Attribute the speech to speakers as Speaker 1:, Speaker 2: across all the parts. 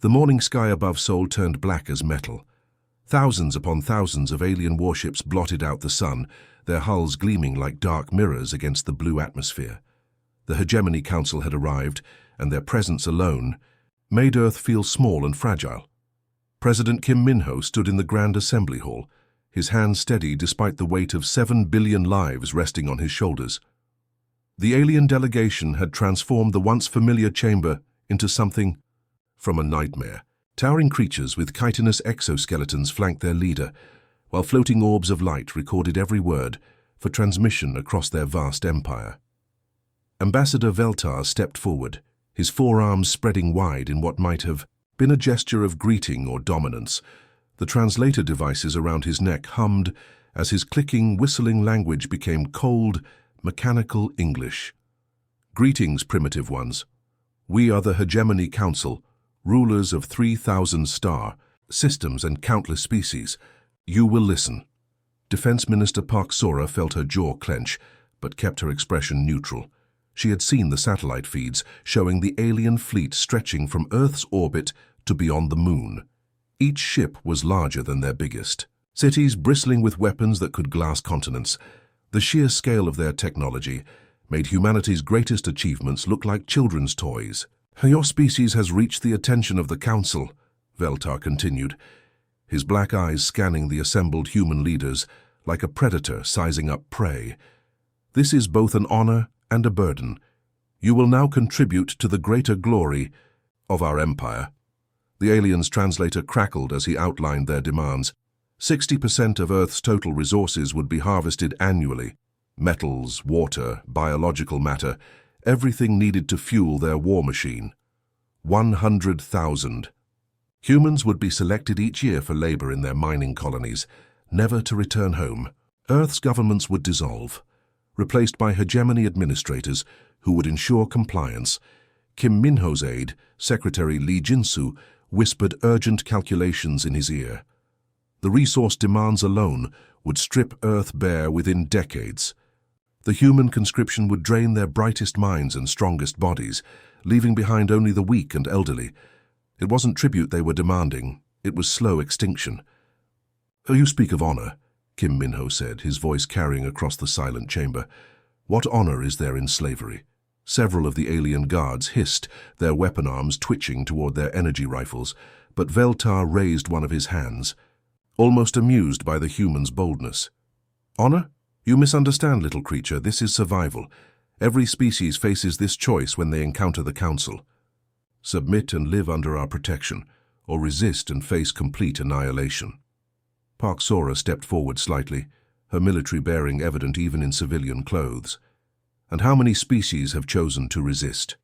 Speaker 1: The morning sky above Seoul turned black as metal. Thousands upon thousands of alien warships blotted out the sun, their hulls gleaming like dark mirrors against the blue atmosphere. The Hegemony Council had arrived, and their presence alone made Earth feel small and fragile. President Kim Min-ho stood in the Grand Assembly Hall, his hands steady despite the weight of 7 billion lives resting on his shoulders. The alien delegation had transformed the once familiar chamber into something from a nightmare. Towering creatures with chitinous exoskeletons flanked their leader, while floating orbs of light recorded every word for transmission across their vast empire. Ambassador Veltar stepped forward, his forearms spreading wide in what might have been a gesture of greeting or dominance. The translator devices around his neck hummed as his clicking, whistling language became cold, mechanical English. "Greetings, primitive ones. We are the Hegemony Council, rulers of 3,000 star systems and countless species. You will listen." Defense Minister Park Sora felt her jaw clench, but kept her expression neutral. She had seen the satellite feeds showing the alien fleet stretching from Earth's orbit to beyond the moon. Each ship was larger than their biggest. Cities bristling with weapons that could glass continents. The sheer scale of their technology made humanity's greatest achievements look like children's toys. "Your species has reached the attention of the Council," Veltar continued, his black eyes scanning the assembled human leaders like a predator sizing up prey. "This is both an honor and a burden. You will now contribute to the greater glory of our empire." The alien's translator crackled as he outlined their demands. 60% of Earth's total resources would be harvested annually. Metals, water, biological matter, everything needed to fuel their war machine. 100,000. Humans would be selected each year for labor in their mining colonies, never to return home. Earth's governments would dissolve, replaced by hegemony administrators who would ensure compliance. Kim Min-ho's aide, Secretary Lee Jin-soo, whispered urgent calculations in his ear. The resource demands alone would strip Earth bare within decades. The human conscription would drain their brightest minds and strongest bodies, leaving behind only the weak and elderly. It wasn't tribute they were demanding, it was slow extinction. "Oh, you speak of honor," Kim Min-ho said, his voice carrying across the silent chamber. "What honor is there in slavery?" Several of the alien guards hissed, their weapon arms twitching toward their energy rifles, but Veltar raised one of his hands, almost amused by the human's boldness. "Honor? You misunderstand, little creature. This is survival. Every species faces this choice when they encounter the Council. Submit and live under our protection, or resist and face complete annihilation." Park Sora stepped forward slightly, her military bearing evident even in civilian clothes. "And how many species have chosen to resist?"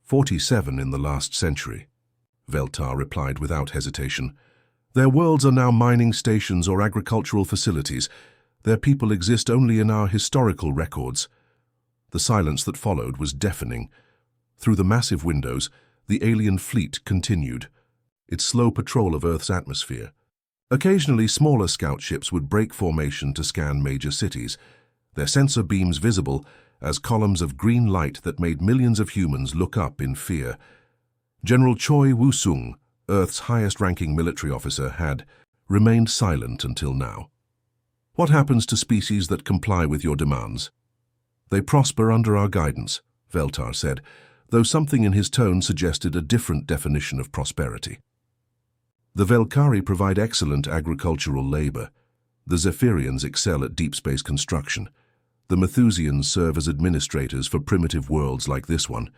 Speaker 1: 47 in the last century, Veltar replied without hesitation. "Their worlds are now mining stations or agricultural facilities. Their people exist only in our historical records." The silence that followed was deafening. Through the massive windows, the alien fleet continued, its slow patrol of Earth's atmosphere. Occasionally, smaller scout ships would break formation to scan major cities, their sensor beams visible as columns of green light that made millions of humans look up in fear. General Choi Woo-sung, Earth's highest-ranking military officer, had remained silent until now. "What happens to species that comply with your demands?" "They prosper under our guidance," Veltar said, though something in his tone suggested a different definition of prosperity. "The Velkari provide excellent agricultural labor. The Zephyrians excel at deep space construction. The Methusians serve as administrators for primitive worlds like this one.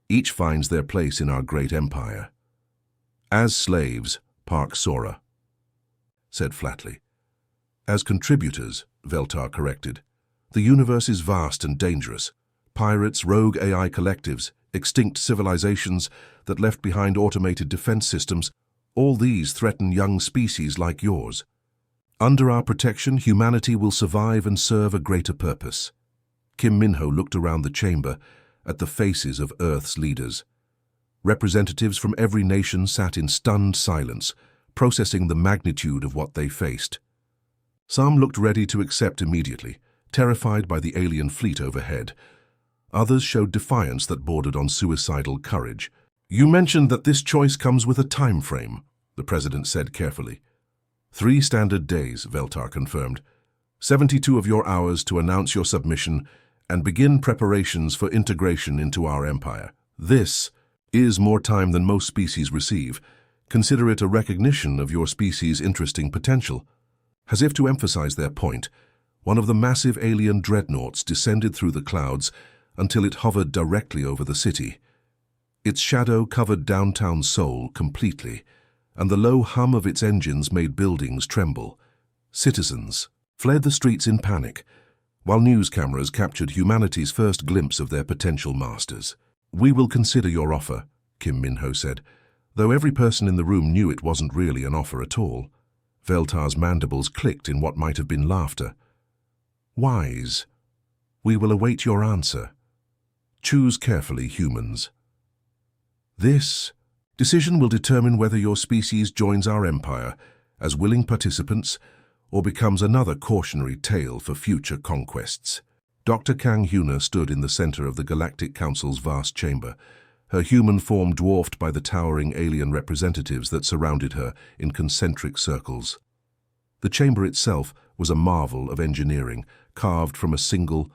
Speaker 1: Each finds their place in our great empire." "As slaves," Park Sora said flatly. "As contributors," Veltar corrected. "The universe is vast and dangerous. Pirates, rogue AI collectives, extinct civilizations that left behind automated defense systems, all these threaten young species like yours. Under our protection, humanity will survive and serve a greater purpose." Kim Min-ho looked around the chamber at the faces of Earth's leaders. Representatives from every nation sat in stunned silence, processing the magnitude of what they faced. Some looked ready to accept immediately, terrified by the alien fleet overhead. Others showed defiance that bordered on suicidal courage. You mentioned that this choice comes with a time frame, the president said carefully. 3 standard days, Veltar confirmed. 72 of your hours to announce your submission and begin preparations for integration into our empire. This is more time than most species receive. Consider it a recognition of your species' interesting potential. As if to emphasize their point, one of the massive alien dreadnoughts descended through the clouds until it hovered directly over the city. Its shadow covered downtown Seoul completely, and the low hum of its engines made buildings tremble. Citizens fled the streets in panic, while news cameras captured humanity's first glimpse of their potential masters. "We will consider your offer," Kim Min-ho said, though every person in the room knew it wasn't really an offer at all. Veltar's mandibles clicked in what might have been laughter. "Wise. We will await your answer. Choose carefully, humans. This decision will determine whether your species joins our empire as willing participants or becomes another cautionary tale for future conquests." Dr. Kang Hyuna stood in the center of the Galactic Council's vast chamber, her human form dwarfed by the towering alien representatives that surrounded her in concentric circles. The chamber itself was a marvel of engineering, carved from a single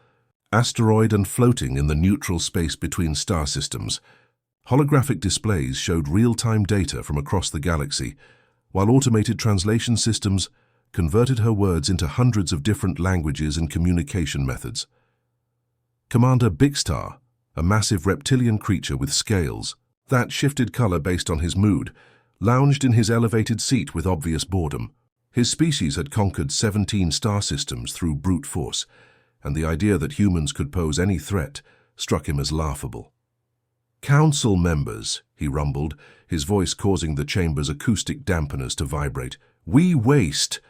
Speaker 1: asteroid and floating in the neutral space between star systems. Holographic displays showed real-time data from across the galaxy, while automated translation systems converted her words into hundreds of different languages and communication methods. Commander Bixtar, a massive reptilian creature with scales that shifted color based on his mood, lounged in his elevated seat with obvious boredom. His species had conquered 17 star systems through brute force, and the idea that humans could pose any threat struck him as laughable. "Council members," he rumbled, his voice causing the chamber's acoustic dampeners to vibrate, "we waste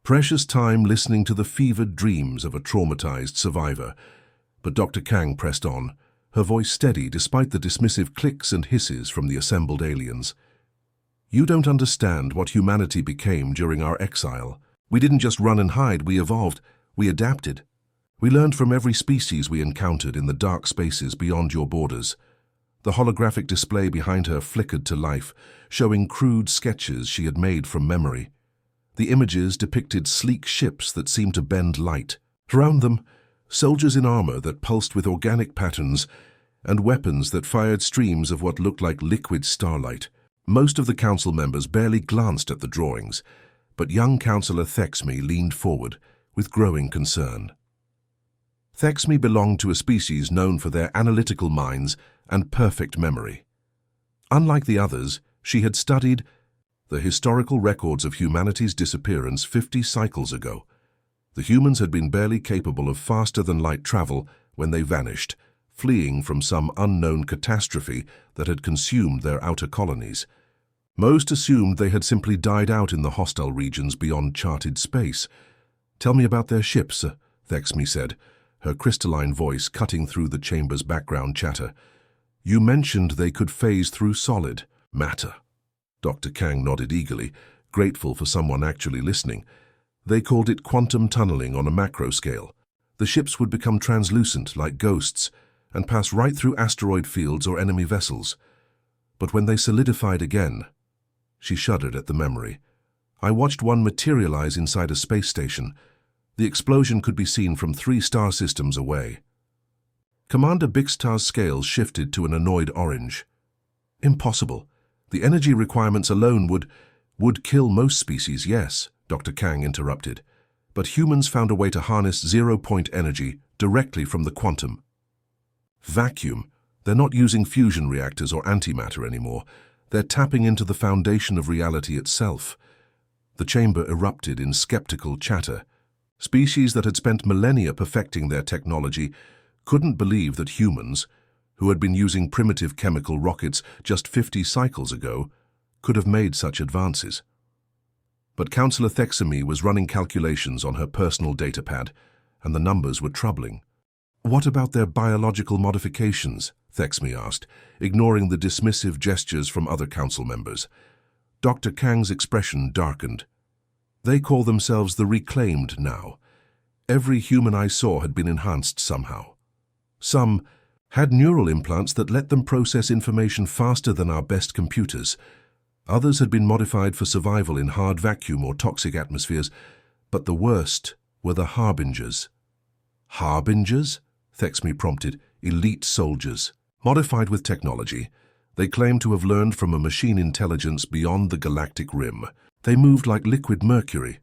Speaker 1: precious time listening to the fevered dreams of a traumatized survivor." But Dr. Kang pressed on, her voice steady despite the dismissive clicks and hisses from the assembled aliens. "You don't understand what humanity became during our exile. We didn't just run and hide, we evolved, we adapted. We learned from every species we encountered in the dark spaces beyond your borders." The holographic display behind her flickered to life, showing crude sketches she had made from memory. The images depicted sleek ships that seemed to bend light. Around them, soldiers in armor that pulsed with organic patterns and weapons that fired streams of what looked like liquid starlight. Most of the council members barely glanced at the drawings, but young Councillor Thexme leaned forward with growing concern. Thexme belonged to a species known for their analytical minds and perfect memory. Unlike the others, she had studied the historical records of humanity's disappearance 50 cycles ago. The humans had been barely capable of faster-than-light travel when they vanished, fleeing from some unknown catastrophe that had consumed their outer colonies. Most assumed they had simply died out in the hostile regions beyond charted space. "Tell me about their ships," Thexme said, her crystalline voice cutting through the chamber's background chatter. "You mentioned they could phase through solid matter." Dr. Kang nodded eagerly, grateful for someone actually listening. "They called it quantum tunneling on a macro scale. The ships would become translucent like ghosts and pass right through asteroid fields or enemy vessels. But when they solidified again," she shuddered at the memory, "I watched one materialize inside a space station. The explosion could be seen from 3 star systems away." Commander Bixtar's scales shifted to an annoyed orange. "Impossible. The energy requirements alone would kill most species, yes," Dr. Kang interrupted. "But humans found a way to harness zero-point energy directly from the quantum vacuum. They're not using fusion reactors or antimatter anymore. They're tapping into the foundation of reality itself." The chamber erupted in skeptical chatter. Species that had spent millennia perfecting their technology couldn't believe that humans, who had been using primitive chemical rockets just 50 cycles ago, could have made such advances. But Councillor Thexme was running calculations on her personal datapad, and the numbers were troubling. "What about their biological modifications?" Thexme asked, ignoring the dismissive gestures from other council members. Dr. Kang's expression darkened. "They call themselves the Reclaimed now. Every human I saw had been enhanced somehow. Some had neural implants that let them process information faster than our best computers. Others had been modified for survival in hard vacuum or toxic atmospheres, but the worst were the harbingers. Harbingers? Thexme prompted. Elite soldiers. Modified with technology, they claimed to have learned from a machine intelligence beyond the galactic rim. They moved like liquid mercury,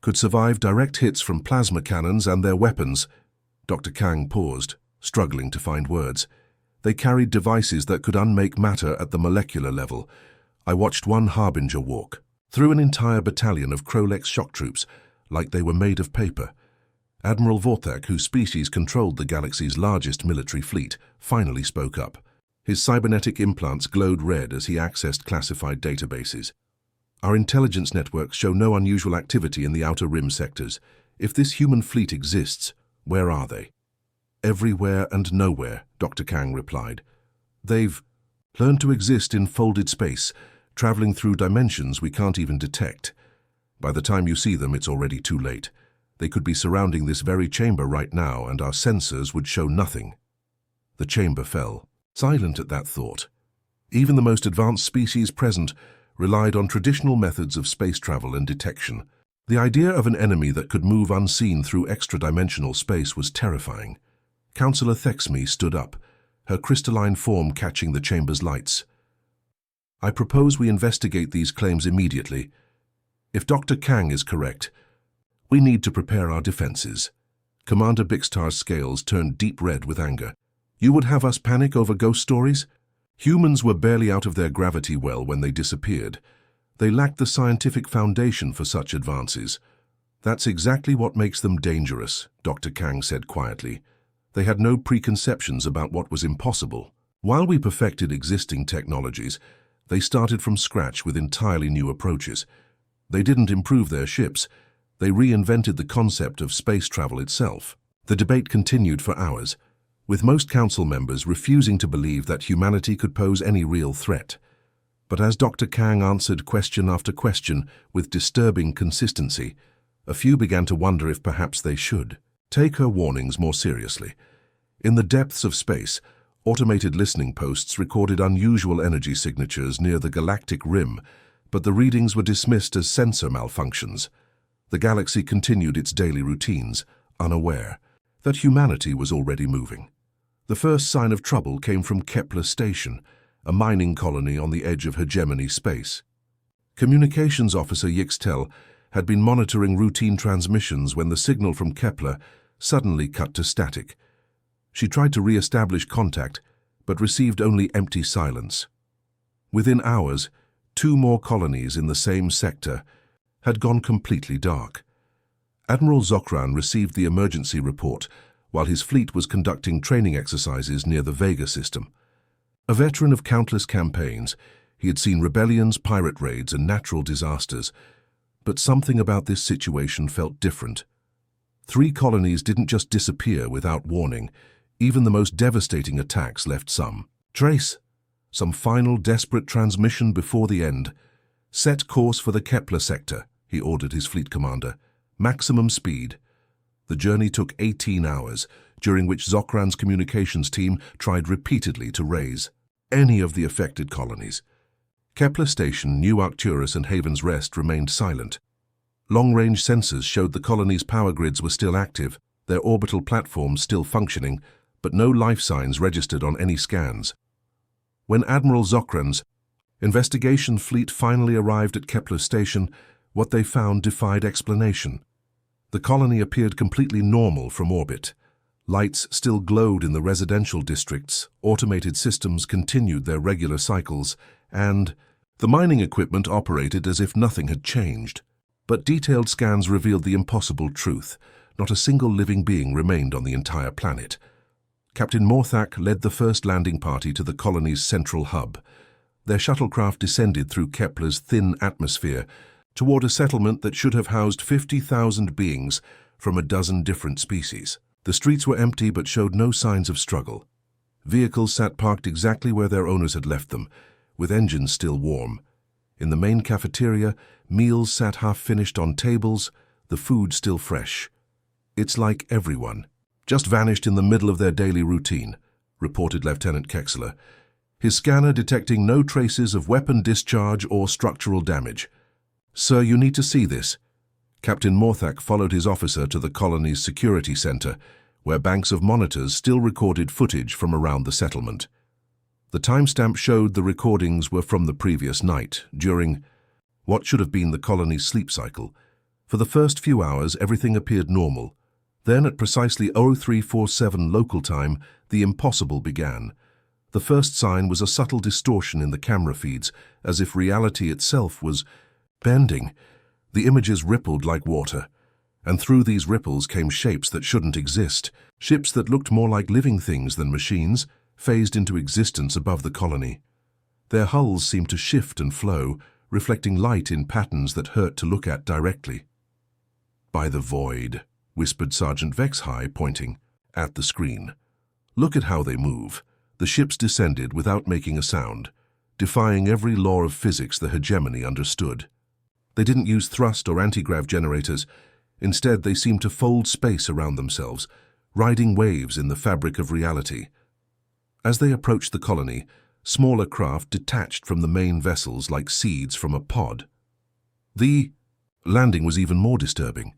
Speaker 1: could survive direct hits from plasma cannons and their weapons. Dr. Kang paused, struggling to find words. They carried devices that could unmake matter at the molecular level. I watched one harbinger walk through an entire battalion of Krolex shock troops, like they were made of paper. Admiral Vorthak, whose species controlled the galaxy's largest military fleet, finally spoke up. His cybernetic implants glowed red as he accessed classified databases. Our intelligence networks show no unusual activity in the outer rim sectors. If this human fleet exists, where are they? Everywhere and nowhere, Dr. Kang replied. They've learned to exist in folded space, traveling through dimensions we can't even detect. By the time you see them, it's already too late. They could be surrounding this very chamber right now, and our sensors would show nothing. The chamber fell, silent at that thought. Even the most advanced species present relied on traditional methods of space travel and detection. The idea of an enemy that could move unseen through extra-dimensional space was terrifying. Councillor Thexme stood up, her crystalline form catching the chamber's lights. I propose we investigate these claims immediately. If Dr. Kang is correct, we need to prepare our defenses. Commander Bixtar's scales turned deep red with anger. You would have us panic over ghost stories? Humans were barely out of their gravity well when they disappeared. They lacked the scientific foundation for such advances. That's exactly what makes them dangerous, Dr. Kang said quietly. They had no preconceptions about what was impossible. While we perfected existing technologies, they started from scratch with entirely new approaches. They didn't improve their ships. They reinvented the concept of space travel itself. The debate continued for hours, with most council members refusing to believe that humanity could pose any real threat. But as Dr. Kang answered question after question with disturbing consistency, a few began to wonder if perhaps they should take her warnings more seriously. In the depths of space, automated listening posts recorded unusual energy signatures near the galactic rim, but the readings were dismissed as sensor malfunctions. The galaxy continued its daily routines, unaware that humanity was already moving. The first sign of trouble came from Kepler Station, a mining colony on the edge of hegemony space. Communications officer Yixtel had been monitoring routine transmissions when the signal from Kepler suddenly cut to static. She tried to re-establish contact, but received only empty silence. Within hours, 2 more colonies in the same sector had gone completely dark. Admiral Zokran received the emergency report while his fleet was conducting training exercises near the Vega system. A veteran of countless campaigns, he had seen rebellions, pirate raids, and natural disasters, but something about this situation felt different. 3 colonies didn't just disappear without warning. Even the most devastating attacks left some trace, some final desperate transmission before the end. Set course for the Kepler sector, he ordered his fleet commander. Maximum speed. The journey took 18 hours, during which Zokran's communications team tried repeatedly to raise any of the affected colonies. Kepler Station, New Arcturus, and Haven's Rest remained silent. Long-range sensors showed the colony's power grids were still active, their orbital platforms still functioning, but no life signs registered on any scans. When Admiral Zokran's investigation fleet finally arrived at Kepler Station, what they found defied explanation. The colony appeared completely normal from orbit. Lights still glowed in the residential districts, automated systems continued their regular cycles, and the mining equipment operated as if nothing had changed. But detailed scans revealed the impossible truth. Not a single living being remained on the entire planet. Captain Morthak led the first landing party to the colony's central hub. Their shuttlecraft descended through Kepler's thin atmosphere toward a settlement that should have housed 50,000 beings from a dozen different species. The streets were empty but showed no signs of struggle. Vehicles sat parked exactly where their owners had left them, with engines still warm. In the main cafeteria, meals sat half-finished on tables, the food still fresh. It's like everyone just vanished in the middle of their daily routine, reported Lieutenant Kexler, his scanner detecting no traces of weapon discharge or structural damage. "Sir, you need to see this." Captain Morthak followed his officer to the colony's security center, where banks of monitors still recorded footage from around the settlement. The timestamp showed the recordings were from the previous night, during what should have been the colony's sleep cycle. For the first few hours, everything appeared normal. Then, at precisely 0347 local time, the impossible began. The first sign was a subtle distortion in the camera feeds, as if reality itself was bending. The images rippled like water, and through these ripples came shapes that shouldn't exist, ships that looked more like living things than machines, phased into existence above the colony. Their hulls seemed to shift and flow, reflecting light in patterns that hurt to look at directly. "By the void," whispered Sergeant Vexhigh, pointing at the screen. "Look at how they move." The ships descended without making a sound, defying every law of physics the hegemony understood. They didn't use thrust or anti-grav generators. Instead, they seemed to fold space around themselves, riding waves in the fabric of reality. As they approached the colony, smaller craft detached from the main vessels like seeds from a pod. The landing was even more disturbing.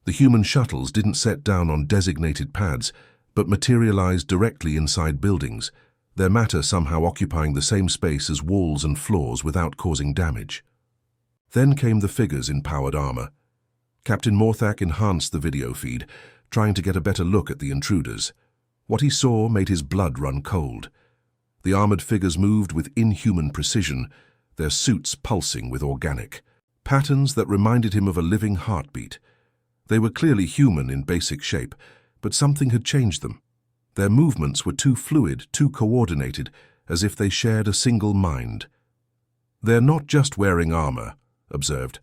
Speaker 1: The human shuttles didn't set down on designated pads, but materialized directly inside buildings, their matter somehow occupying the same space as walls and floors without causing damage. Then came the figures in powered armor. Captain Morthak enhanced the video feed, trying to get a better look at the intruders. What he saw made his blood run cold. The armored figures moved with inhuman precision, their suits pulsing with organic patterns that reminded him of a living heartbeat. They were clearly human in basic shape, but something had changed them. Their movements were too fluid, too coordinated, as if they shared a single mind. "They're not just wearing armor," observed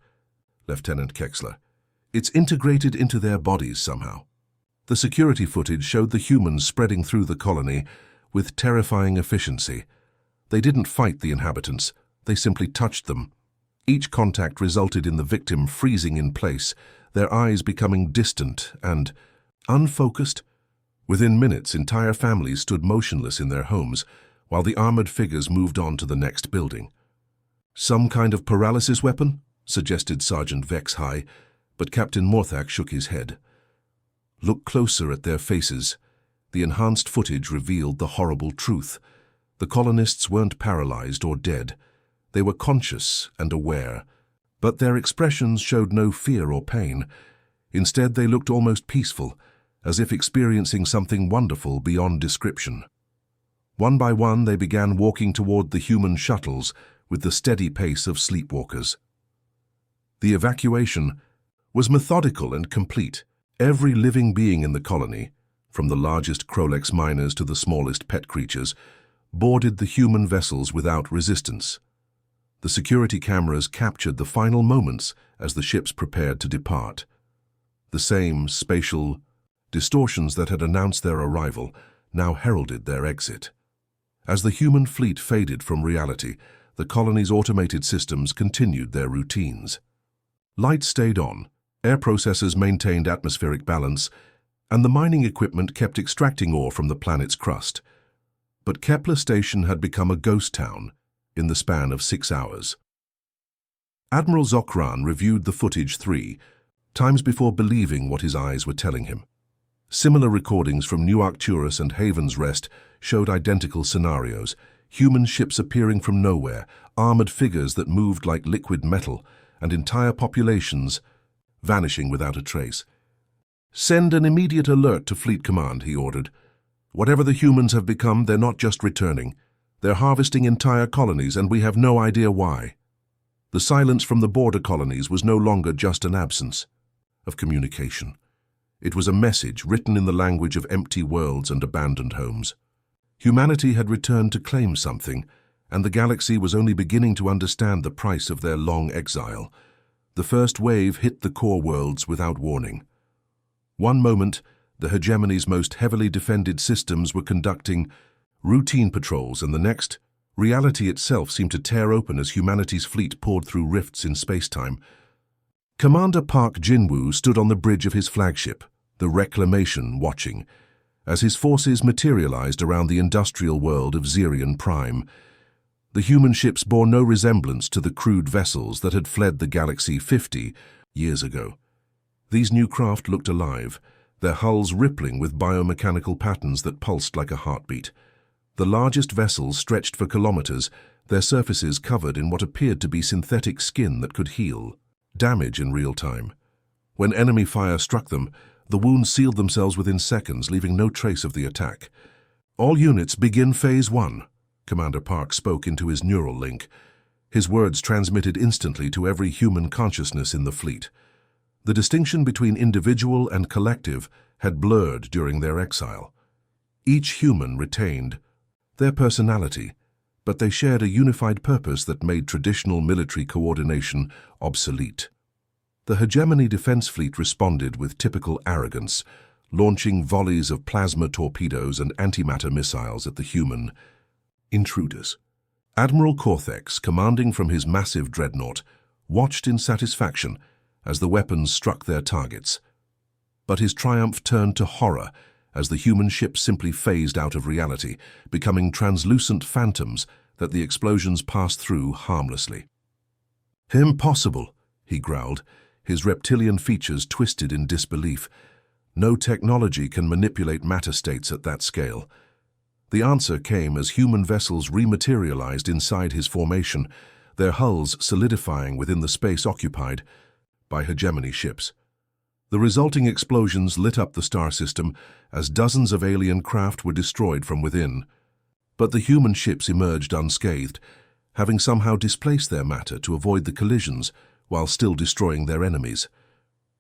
Speaker 1: Lieutenant Kexler. "It's integrated into their bodies somehow." The security footage showed the humans spreading through the colony with terrifying efficiency. They didn't fight the inhabitants, they simply touched them. Each contact resulted in the victim freezing in place, their eyes becoming distant and unfocused. Within minutes, entire families stood motionless in their homes, while the armored figures moved on to the next building. "Some kind of paralysis weapon?" suggested Sergeant Vexhigh, but Captain Morthak shook his head. "Look closer at their faces." The enhanced footage revealed the horrible truth. The colonists weren't paralyzed or dead. They were conscious and aware, but their expressions showed no fear or pain. Instead, they looked almost peaceful, as if experiencing something wonderful beyond description. One by one, they began walking toward the human shuttles with the steady pace of sleepwalkers. The evacuation was methodical and complete. Every living being in the colony, from the largest Krolex miners to the smallest pet creatures, boarded the human vessels without resistance. The security cameras captured the final moments as the ships prepared to depart. The same spatial distortions that had announced their arrival now heralded their exit. As the human fleet faded from reality, the colony's automated systems continued their routines. Lights stayed on, air processors maintained atmospheric balance, and the mining equipment kept extracting ore from the planet's crust. But Kepler Station had become a ghost town in the span of 6 hours. Admiral Zokran reviewed the footage 3 times before believing what his eyes were telling him. Similar recordings from New Arcturus and Haven's Rest showed identical scenarios, human ships appearing from nowhere, armored figures that moved like liquid metal, and entire populations vanishing without a trace. "Send an immediate alert to Fleet Command," he ordered. "Whatever the humans have become, they're not just returning. They're harvesting entire colonies, and we have no idea why." The silence from the border colonies was no longer just an absence of communication. It was a message written in the language of empty worlds and abandoned homes. Humanity had returned to claim something, and the galaxy was only beginning to understand the price of their long exile. The first wave hit the core worlds without warning. One moment, the hegemony's most heavily defended systems were conducting routine patrols, and the next, reality itself seemed to tear open as humanity's fleet poured through rifts in space-time. Commander Park Jinwoo stood on the bridge of his flagship, the Reclamation, watching. as his forces materialized around the industrial world of Zerion Prime. The human ships bore no resemblance to the crude vessels that had fled the galaxy 50 years ago. These new craft looked alive, their hulls rippling with biomechanical patterns that pulsed like a heartbeat. The largest vessels stretched for kilometers, their surfaces covered in what appeared to be synthetic skin that could heal damage in real time. When enemy fire struck them, the wounds sealed themselves within seconds, leaving no trace of the attack. "All units begin Phase 1, Commander Park spoke into his neural link. His words transmitted instantly to every human consciousness in the fleet. The distinction between individual and collective had blurred during their exile. Each human retained their personality, but they shared a unified purpose that made traditional military coordination obsolete. The hegemony defense fleet responded with typical arrogance, launching volleys of plasma torpedoes and antimatter missiles at the human intruders. Admiral Cortex, commanding from his massive dreadnought, watched in satisfaction as the weapons struck their targets. But his triumph turned to horror as the human ships simply phased out of reality, becoming translucent phantoms that the explosions passed through harmlessly. "Impossible," he growled, his reptilian features twisted in disbelief. "No technology can manipulate matter states at that scale." The answer came as human vessels rematerialized inside his formation, their hulls solidifying within the space occupied by hegemony ships. The resulting explosions lit up the star system as dozens of alien craft were destroyed from within. But the human ships emerged unscathed, having somehow displaced their matter to avoid the collisions while still destroying their enemies.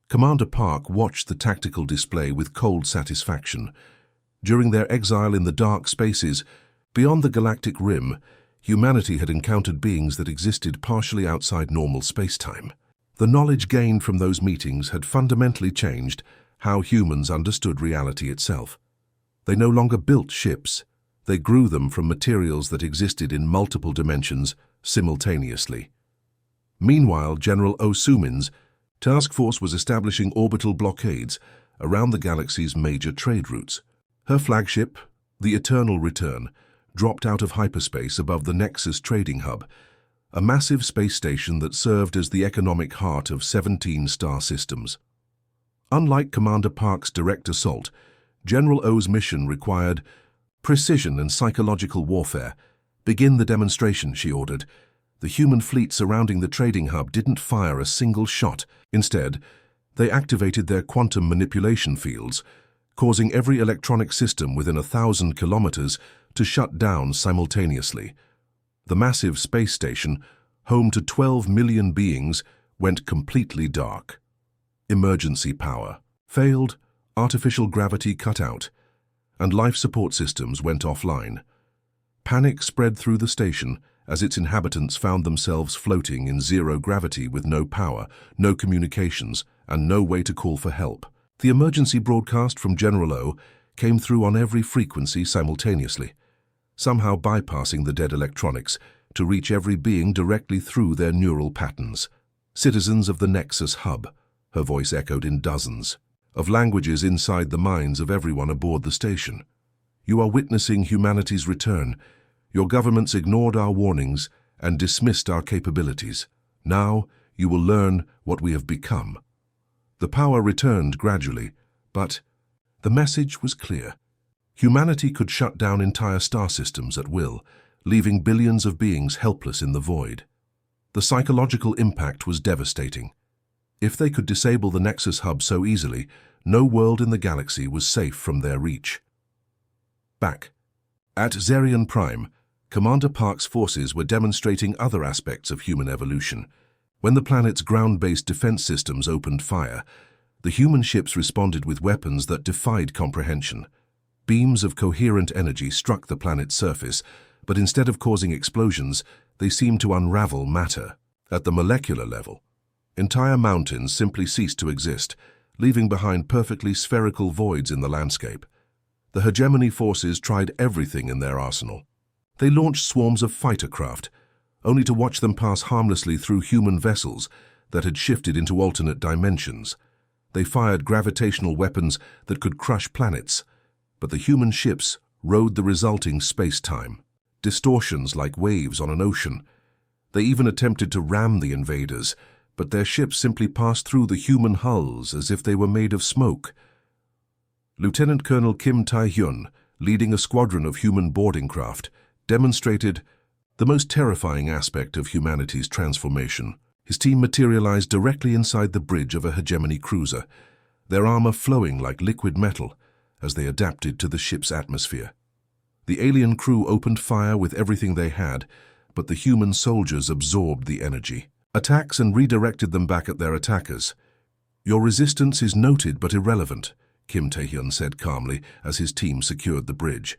Speaker 1: Commander Park watched the tactical display with cold satisfaction. During their exile in the dark spaces, beyond the galactic rim, humanity had encountered beings that existed partially outside normal space-time. The knowledge gained from those meetings had fundamentally changed how humans understood reality itself. They no longer built ships, they grew them from materials that existed in multiple dimensions simultaneously. Meanwhile, General O'Sumin's task force was establishing orbital blockades around the galaxy's major trade routes. Her flagship, the Eternal Return, dropped out of hyperspace above the Nexus trading hub, a massive space station that served as the economic heart of 17 star systems. Unlike Commander Park's direct assault, General O's mission required precision and psychological warfare. "Begin the demonstration," she ordered. The human fleet surrounding the trading hub didn't fire a single shot. Instead, they activated their quantum manipulation fields, causing every electronic system within 1,000 kilometers to shut down simultaneously. The massive space station, home to 12 million beings, went completely dark. Emergency power failed, artificial gravity cut out, and life support systems went offline. Panic spread through the station as its inhabitants found themselves floating in zero gravity with no power, no communications, and no way to call for help. The emergency broadcast from General O came through on every frequency simultaneously, somehow bypassing the dead electronics to reach every being directly through their neural patterns. "Citizens of the Nexus Hub," her voice echoed in dozens of languages inside the minds of everyone aboard the station. "You are witnessing humanity's return. Your governments ignored our warnings and dismissed our capabilities. Now you will learn what we have become." The power returned gradually, but the message was clear. Humanity could shut down entire star systems at will, leaving billions of beings helpless in the void. The psychological impact was devastating. If they could disable the Nexus Hub so easily, no world in the galaxy was safe from their reach. Back at Zerion Prime, Commander Park's forces were demonstrating other aspects of human evolution. When the planet's ground-based defense systems opened fire, the human ships responded with weapons that defied comprehension. Beams of coherent energy struck the planet's surface, but instead of causing explosions, they seemed to unravel matter. At the molecular level, entire mountains simply ceased to exist, leaving behind perfectly spherical voids in the landscape. The hegemony forces tried everything in their arsenal. They launched swarms of fighter craft, only to watch them pass harmlessly through human vessels that had shifted into alternate dimensions. They fired gravitational weapons that could crush planets. but the human ships rode the resulting space-time, distortions like waves on an ocean. They even attempted to ram the invaders, but their ships simply passed through the human hulls as if they were made of smoke. Lieutenant Colonel Kim Tae-hyun, leading a squadron of human boarding craft, demonstrated the most terrifying aspect of humanity's transformation. His team materialized directly inside the bridge of a hegemony cruiser, their armor flowing like liquid metal as they adapted to the ship's atmosphere. The alien crew opened fire with everything they had, but the human soldiers absorbed the energy, attacks and redirected them back at their attackers. "Your resistance is noted but irrelevant," Kim Tae-hyun said calmly as his team secured the bridge.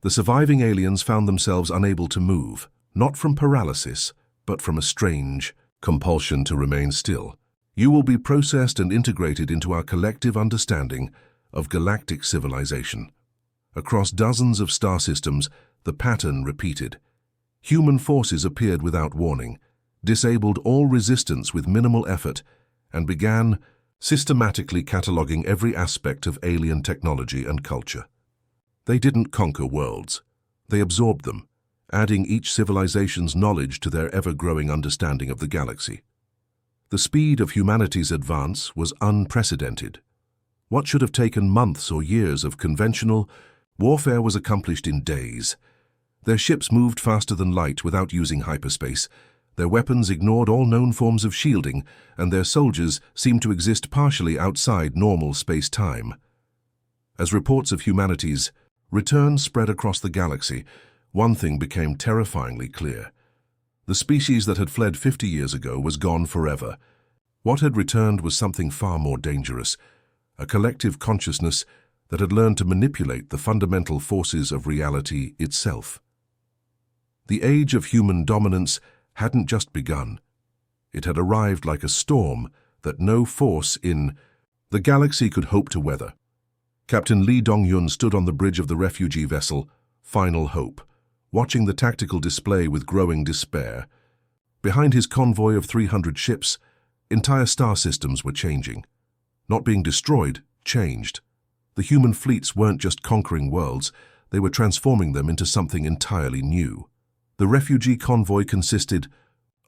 Speaker 1: The surviving aliens found themselves unable to move, not from paralysis, but from a strange compulsion to remain still. "You will be processed and integrated into our collective understanding of galactic civilization." Across dozens of star systems, the pattern repeated. Human forces appeared without warning, disabled all resistance with minimal effort, and began systematically cataloging every aspect of alien technology and culture. They didn't conquer worlds. They absorbed them, adding each civilization's knowledge to their ever-growing understanding of the galaxy. The speed of humanity's advance was unprecedented. What should have taken months or years of conventional warfare was accomplished in days. Their ships moved faster than light without using hyperspace. Their weapons ignored all known forms of shielding, and their soldiers seemed to exist partially outside normal space-time. As reports of humanity's return spread across the galaxy, one thing became terrifyingly clear. The species that had fled 50 years ago was gone forever. What had returned was something far more dangerous, a collective consciousness that had learned to manipulate the fundamental forces of reality itself. The age of human dominance hadn't just begun. It had arrived like a storm that no force in the galaxy could hope to weather. Captain Lee Dong-yun stood on the bridge of the refugee vessel, Final Hope, watching the tactical display with growing despair. Behind his convoy of 300 ships, entire star systems were changing. Not being destroyed, changed. The human fleets weren't just conquering worlds, they were transforming them into something entirely new. The refugee convoy consisted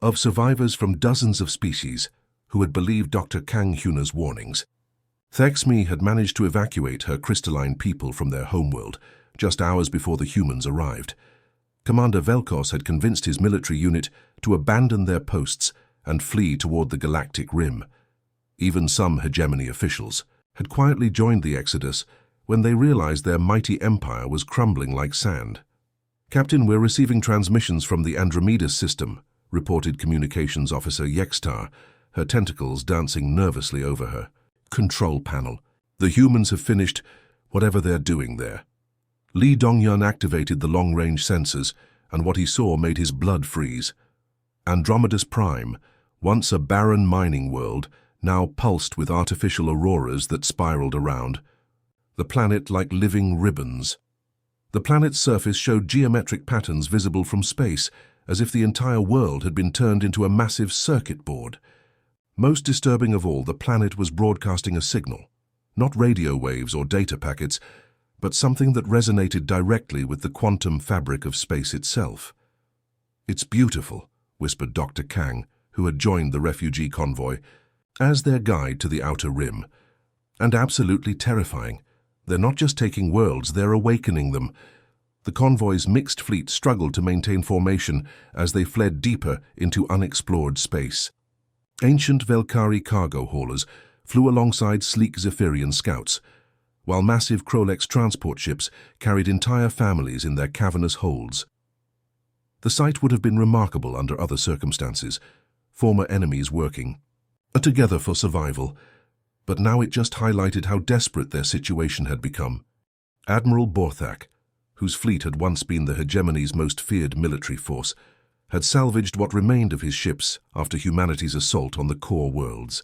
Speaker 1: of survivors from dozens of species who had believed Dr. Kang Hyuna's warnings. Thexmi had managed to evacuate her crystalline people from their homeworld just hours before the humans arrived. Commander Velkos had convinced his military unit to abandon their posts and flee toward the Galactic Rim. Even some hegemony officials had quietly joined the exodus when they realized their mighty empire was crumbling like sand. "Captain, we're receiving transmissions from the Andromeda system," reported Communications Officer Yextar, her tentacles dancing nervously over her. "Control panel. The humans have finished whatever they're doing there." Lee Dong-yun activated the long-range sensors, and what he saw made his blood freeze. Andromeda's Prime, once a barren mining world, now pulsed with artificial auroras that spiraled around. The planet like living ribbons. The planet's surface showed geometric patterns visible from space, as if the entire world had been turned into a massive circuit board. Most disturbing of all, the planet was broadcasting a signal, not radio waves or data packets, but something that resonated directly with the quantum fabric of space itself. "It's beautiful," whispered Dr. Kang, who had joined the refugee convoy, as their guide to the outer rim. "And absolutely terrifying. They're not just taking worlds, they're awakening them." The convoy's mixed fleet struggled to maintain formation as they fled deeper into unexplored space. Ancient Velkari cargo haulers flew alongside sleek Zephyrian scouts, while massive Krolex transport ships carried entire families in their cavernous holds. The sight would have been remarkable under other circumstances, former enemies working together for survival, but now it just highlighted how desperate their situation had become. Admiral Borthak, whose fleet had once been the hegemony's most feared military force, had salvaged what remained of his ships after humanity's assault on the core worlds.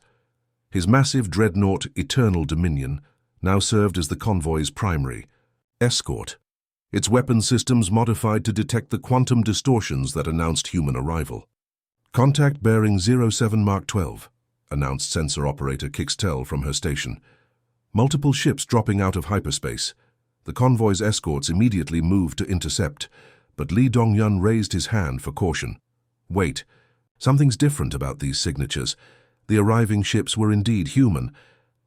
Speaker 1: His massive dreadnought Eternal Dominion now served as the convoy's primary escort, its weapon systems modified to detect the quantum distortions that announced human arrival. "Contact bearing 07 Mark 12, announced sensor operator Kixtel from her station. Multiple ships dropping out of hyperspace. The convoy's escorts immediately moved to intercept, but Lee Dong-yun raised his hand for caution. Wait, something's different about these signatures. The arriving ships were indeed human,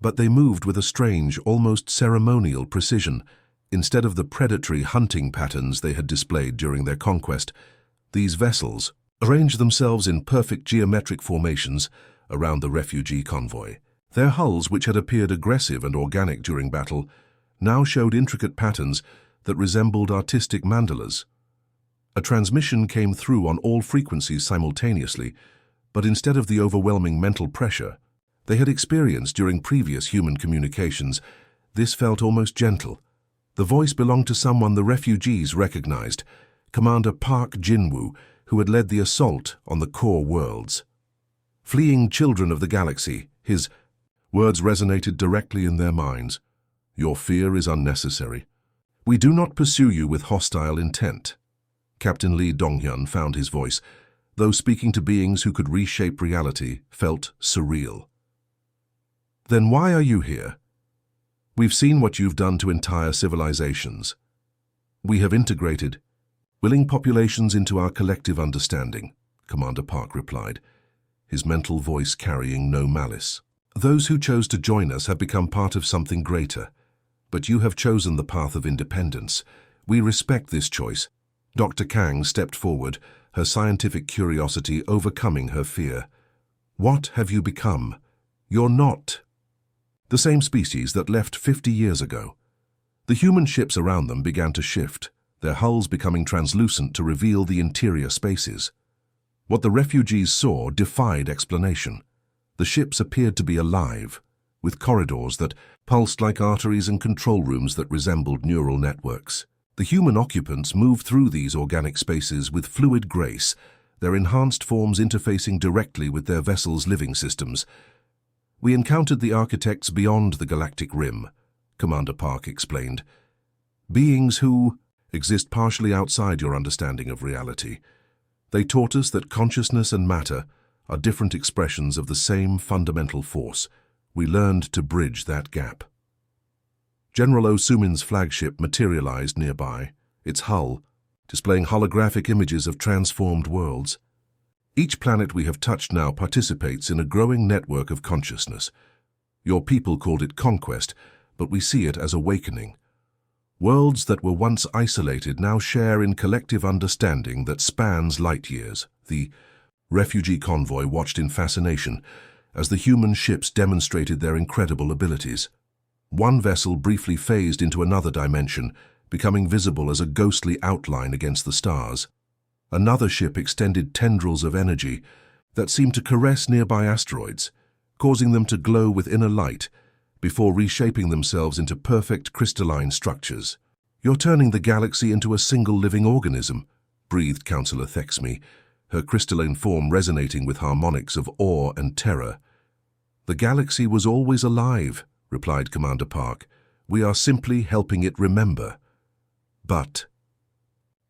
Speaker 1: but they moved with a strange, almost ceremonial precision. Instead of the predatory hunting patterns they had displayed during their conquest, these vessels arranged themselves in perfect geometric formations around the refugee convoy. Their hulls, which had appeared aggressive and organic during battle, now showed intricate patterns that resembled artistic mandalas. A transmission came through on all frequencies simultaneously, but instead of the overwhelming mental pressure they had experienced during previous human communications, this felt almost gentle. The voice belonged to someone the refugees recognized, Commander Park Jin-woo, who had led the assault on the core worlds. Fleeing children of the galaxy, his words resonated directly in their minds. Your fear is unnecessary. We do not pursue you with hostile intent. Captain Lee Dong-hyun found his voice, though speaking to beings who could reshape reality, felt surreal. Then why are you here? We've seen what you've done to entire civilizations. We have integrated willing populations into our collective understanding, Commander Park replied, his mental voice carrying no malice. Those who chose to join us have become part of something greater, but you have chosen the path of independence. We respect this choice. Dr. Kang stepped forward, her scientific curiosity overcoming her fear. What have you become? You're not the same species that left 50 years ago. The human ships around them began to shift, their hulls becoming translucent to reveal the interior spaces. What the refugees saw defied explanation. The ships appeared to be alive, with corridors that pulsed like arteries and control rooms that resembled neural networks. The human occupants moved through these organic spaces with fluid grace, their enhanced forms interfacing directly with their vessels' living systems. We encountered the architects beyond the galactic rim, Commander Park explained. Beings who exist partially outside your understanding of reality. They taught us that consciousness and matter are different expressions of the same fundamental force. We learned to bridge that gap. General Osumin's flagship materialized nearby, its hull displaying holographic images of transformed worlds. Each planet we have touched now participates in a growing network of consciousness. Your people called it conquest, but we see it as awakening. Worlds that were once isolated now share in collective understanding that spans light years. The refugee convoy watched in fascination as the human ships demonstrated their incredible abilities. One vessel briefly phased into another dimension, becoming visible as a ghostly outline against the stars. Another ship extended tendrils of energy that seemed to caress nearby asteroids, causing them to glow with inner light before reshaping themselves into perfect crystalline structures. You're turning the galaxy into a single living organism, breathed Councillor Thexme, her crystalline form resonating with harmonics of awe and terror. The galaxy was always alive, replied Commander Park. We are simply helping it remember. But,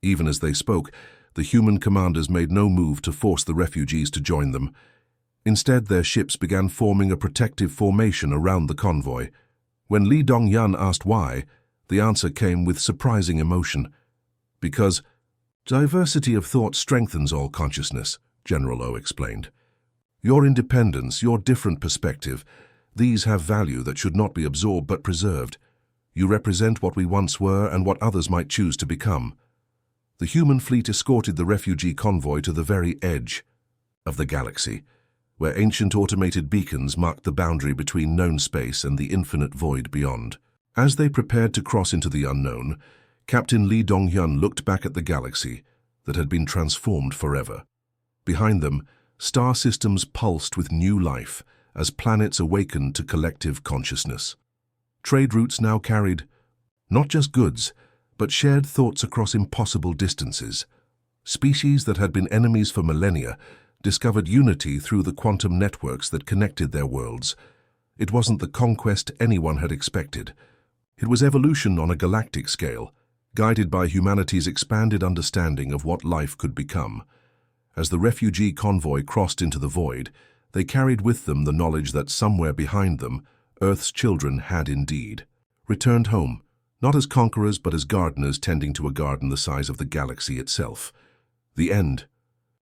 Speaker 1: even as they spoke, the human commanders made no move to force the refugees to join them. Instead, their ships began forming a protective formation around the convoy. When Lee Dong-yun asked why, the answer came with surprising emotion. Because diversity of thought strengthens all consciousness, General O explained. Your independence, your different perspective, these have value that should not be absorbed but preserved. You represent what we once were and what others might choose to become. The human fleet escorted the refugee convoy to the very edge of the galaxy, where ancient automated beacons marked the boundary between known space and the infinite void beyond. As they prepared to cross into the unknown, Captain Lee Dong-hyun looked back at the galaxy that had been transformed forever. Behind them, star systems pulsed with new life as planets awakened to collective consciousness. Trade routes now carried not just goods, but shared thoughts across impossible distances. Species that had been enemies for millennia discovered unity through the quantum networks that connected their worlds. It wasn't the conquest anyone had expected. It was evolution on a galactic scale, guided by humanity's expanded understanding of what life could become. As the refugee convoy crossed into the void, they carried with them the knowledge that somewhere behind them, Earth's children had indeed returned home, not as conquerors but as gardeners tending to a garden the size of the galaxy itself. The end